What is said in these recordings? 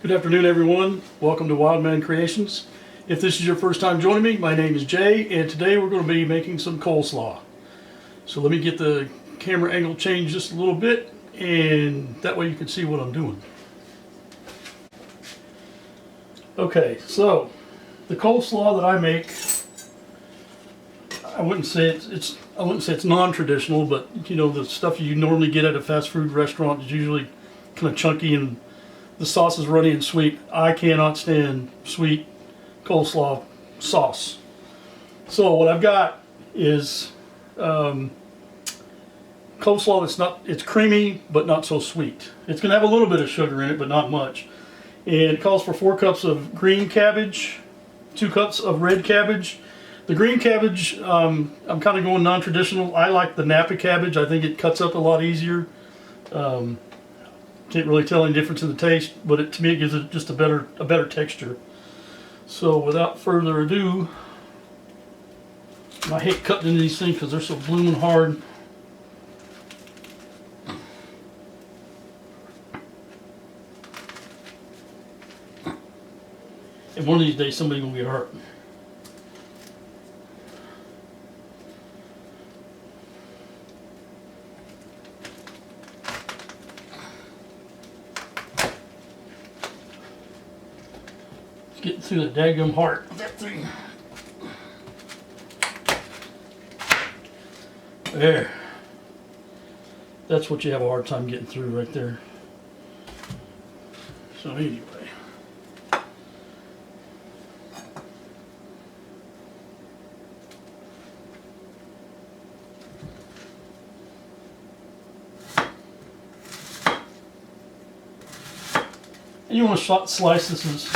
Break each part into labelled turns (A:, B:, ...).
A: Good afternoon, everyone. Welcome to Wildman Creations. If this is your first time joining me, my name is Jay, and today we're going to be making some coleslaw. So let me get the camera angle changed just a little bit, and that way you can see what I'm doing. Okay, so the coleslaw that I make, I wouldn't say it's non-traditional, but you know, the stuff you normally get at a fast food restaurant is usually kind of chunky and the sauce is runny and sweet. I cannot stand sweet coleslaw sauce. So what I've got is coleslaw it's creamy but not so sweet. It's going to have a little bit of sugar in it, but not much. And it calls for 4 cups of green cabbage, 2 cups of red cabbage. The green cabbage, I'm kind of going non-traditional. I like the Napa cabbage. I think it cuts up a lot easier. Can't really tell any difference in the taste, but to me it gives it just a better texture. So without further ado, I hate cutting into these things because they're so blooming hard. And one of these days somebody's gonna get hurt. Getting through the daggum heart of that thing. There. That's what you have a hard time getting through right there. So anyway. And you want to slice this as,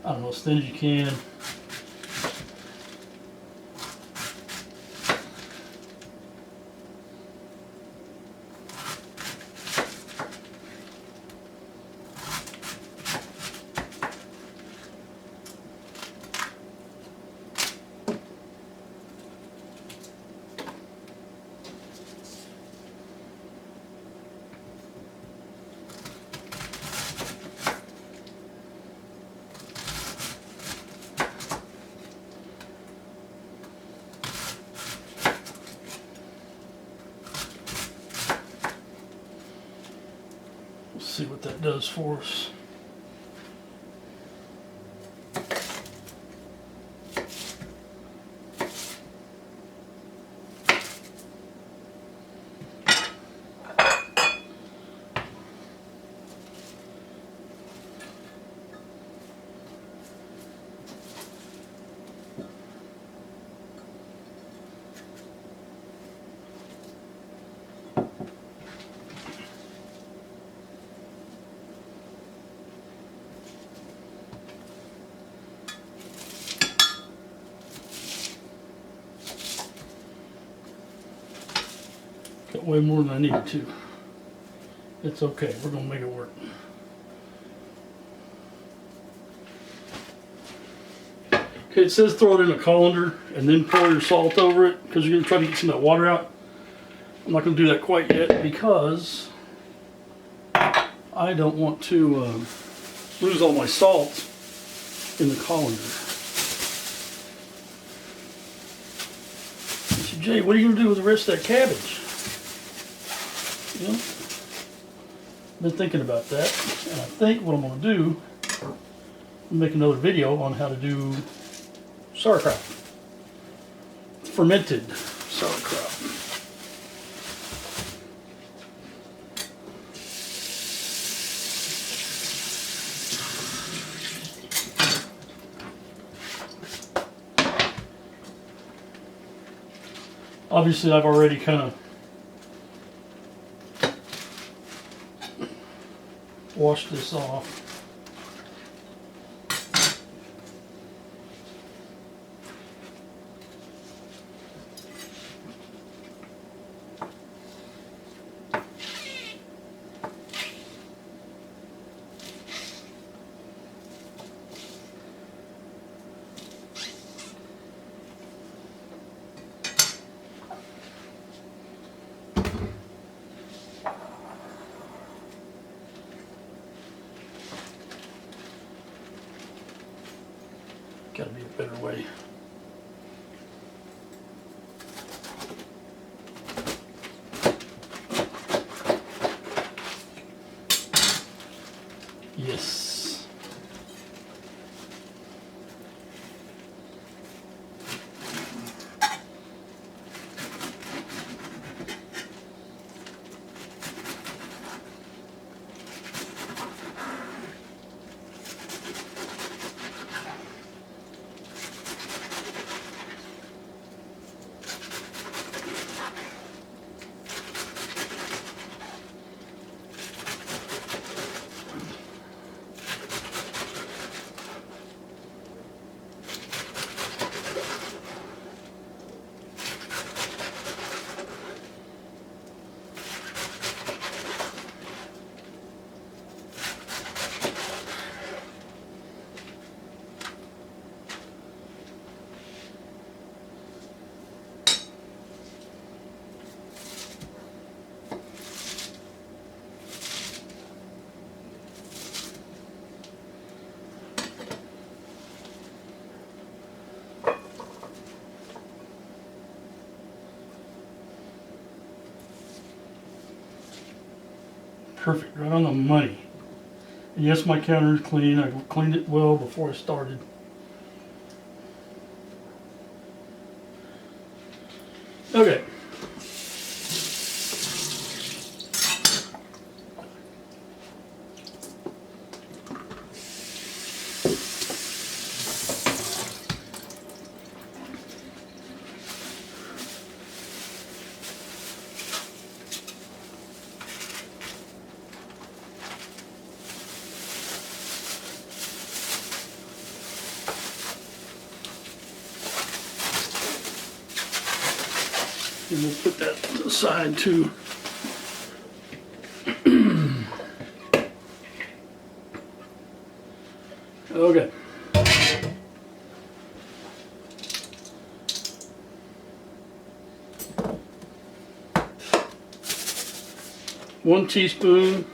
A: I don't know, as thin as you can. See what that does for us. Got way more than I needed to. It's okay, we're gonna make it work. Okay, it says throw it in a colander and then pour your salt over it because you're gonna try to get some of that water out. I'm not gonna do that quite yet because I don't want to lose all my salt in the colander. I said, Jay, what are you gonna do with the rest of that cabbage? You know, I've been thinking about that, and I think what I'm going to do is make another video on how to do sauerkraut, fermented sauerkraut. Obviously, I've already kind of wash this off. Gotta be a better way. Yes. Perfect, right on the money. And yes, my counter is clean. I cleaned it well before I started. Okay. And we'll put that to the side too. Okay. One teaspoon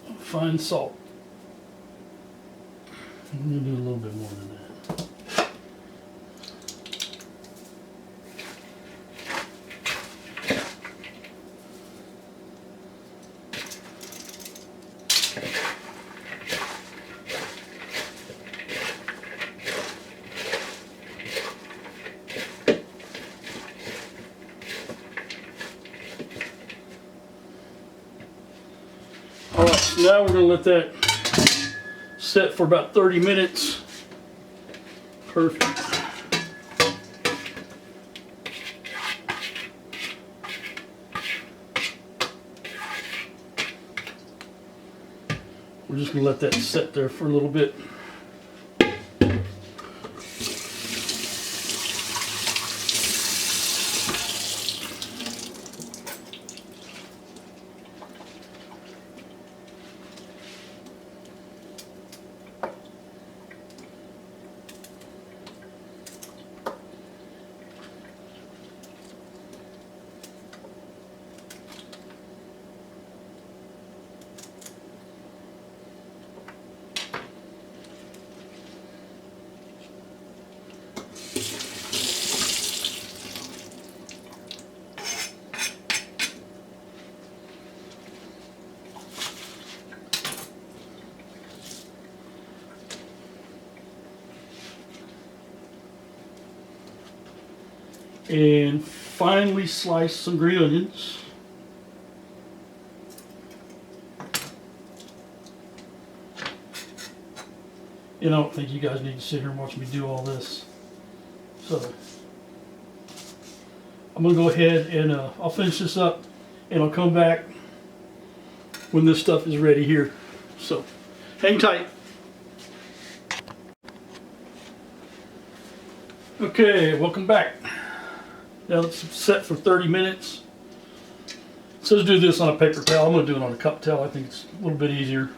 A: of fine salt. I'm going to do a little bit more than that. Alright, so now we're going to let that set for about 30 minutes. Perfect. We're just going to let that set there for a little bit. And finely slice some green onions. And I don't think you guys need to sit here and watch me do all this. So I'm going to go ahead and I'll finish this up and I'll come back when this stuff is ready here. So hang tight. Okay, welcome back. Now it's set for 30 minutes. It says do this on a paper towel. I'm going to do it on a cup towel. I think it's a little bit easier.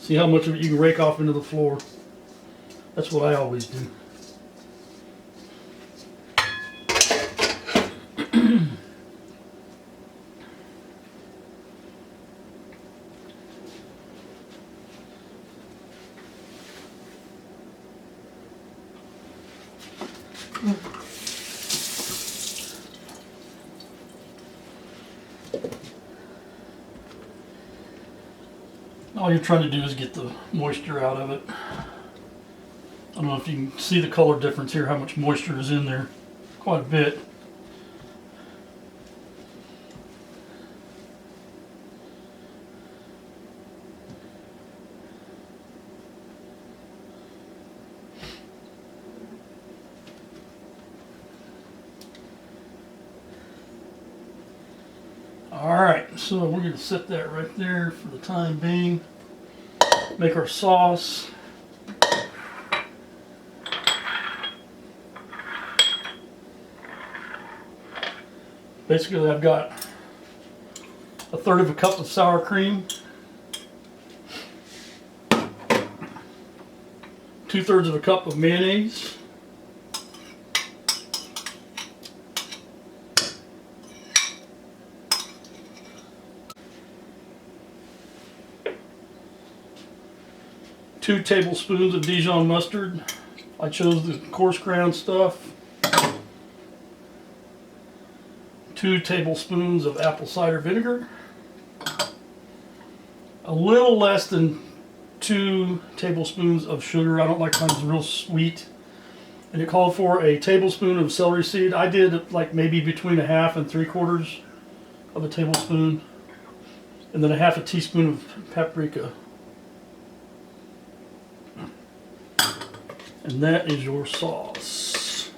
A: See how much of it you can rake off into the floor. That's what I always do. All you're trying to do is get the moisture out of it. I don't know if you can see the color difference here, how much moisture is in there. Quite a bit. Alright, so we're going to set that right there for the time being. Make our sauce. Basically, I've got 1/3 of a cup of sour cream, 2/3 of a cup of mayonnaise, two tablespoons of Dijon mustard. I chose the coarse ground stuff. 2 tablespoons of apple cider vinegar. A little less than 2 tablespoons of sugar. I don't like mine real sweet. And it called for a tablespoon of celery seed. I did like maybe between 1/2 and 3/4 of a tablespoon. And then 1/2 a teaspoon of paprika. And that is your sauce.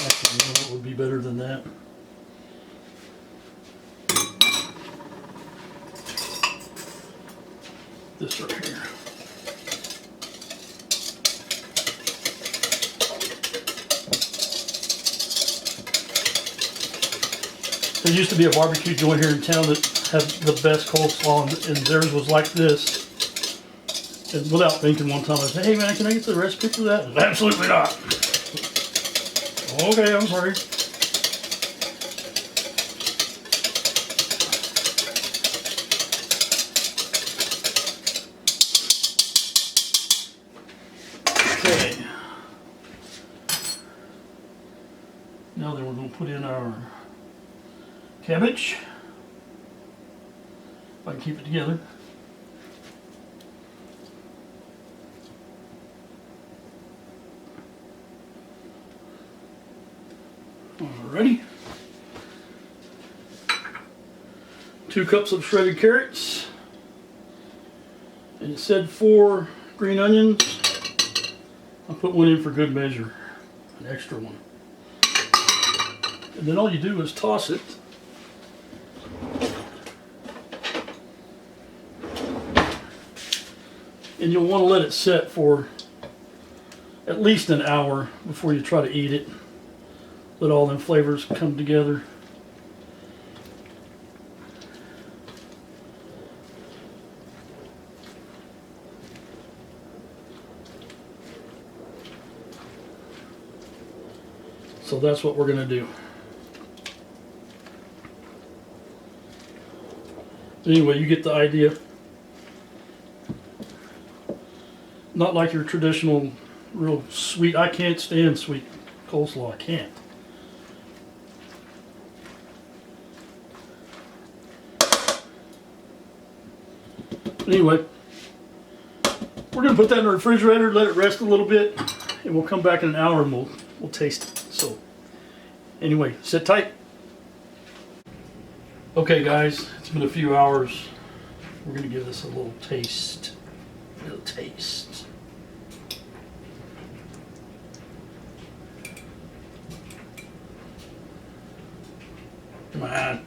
A: Actually, you know what would be better than that? This right here. There used to be a barbecue joint here in town that had the best coleslaw, and theirs was like this. And without thinking, one time I said, "Hey man, can I get the recipe for that?" Absolutely not. Okay, I'm sorry. Okay. Now then, we're going to put in our cabbage. If I can keep it together. Alrighty. 2 cups of shredded carrots. And it said 4 green onions. I'll put 1 in for good measure, an extra one. And then all you do is toss it. And you'll want to let it set for at least an hour before you try to eat it. Let all them flavors come together. So that's what we're going to do. Anyway, you get the idea. Not like your traditional real sweet. I can't stand sweet coleslaw. I can't. But anyway, we're going to put that in the refrigerator, let it rest a little bit, and we'll come back in an hour and we'll taste it. So anyway, sit tight. Okay guys, it's been a few hours. We're going to give this a little taste. Come on.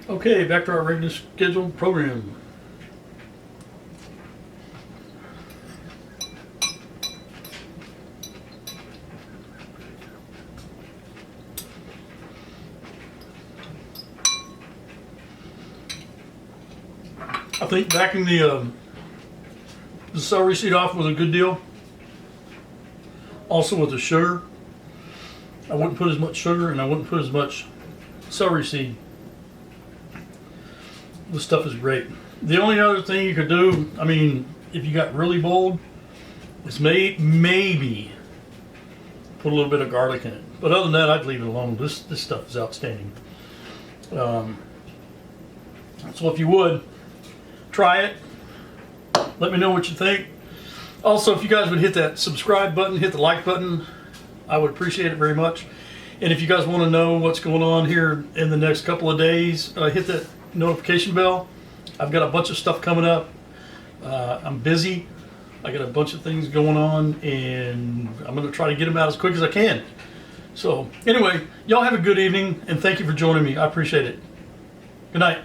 A: Okay, back to our regular scheduled program. I think backing the celery seed off was a good deal. Also with the sugar, I wouldn't put as much sugar and I wouldn't put as much celery seed. This stuff is great. The only other thing you could do, I mean, if you got really bold, is maybe put a little bit of garlic in it. But other than that, I'd leave it alone. This stuff is outstanding. So if you would, try it. Let me know what you think. Also, if you guys would hit that subscribe button, hit the like button, I would appreciate it very much. And if you guys want to know what's going on here in the next couple of days, hit that notification bell. I've got a bunch of stuff coming up. I'm busy. I got a bunch of things going on, and I'm going to try to get them out as quick as I can. So anyway, y'all have a good evening, and thank you for joining me. I appreciate it. Good night.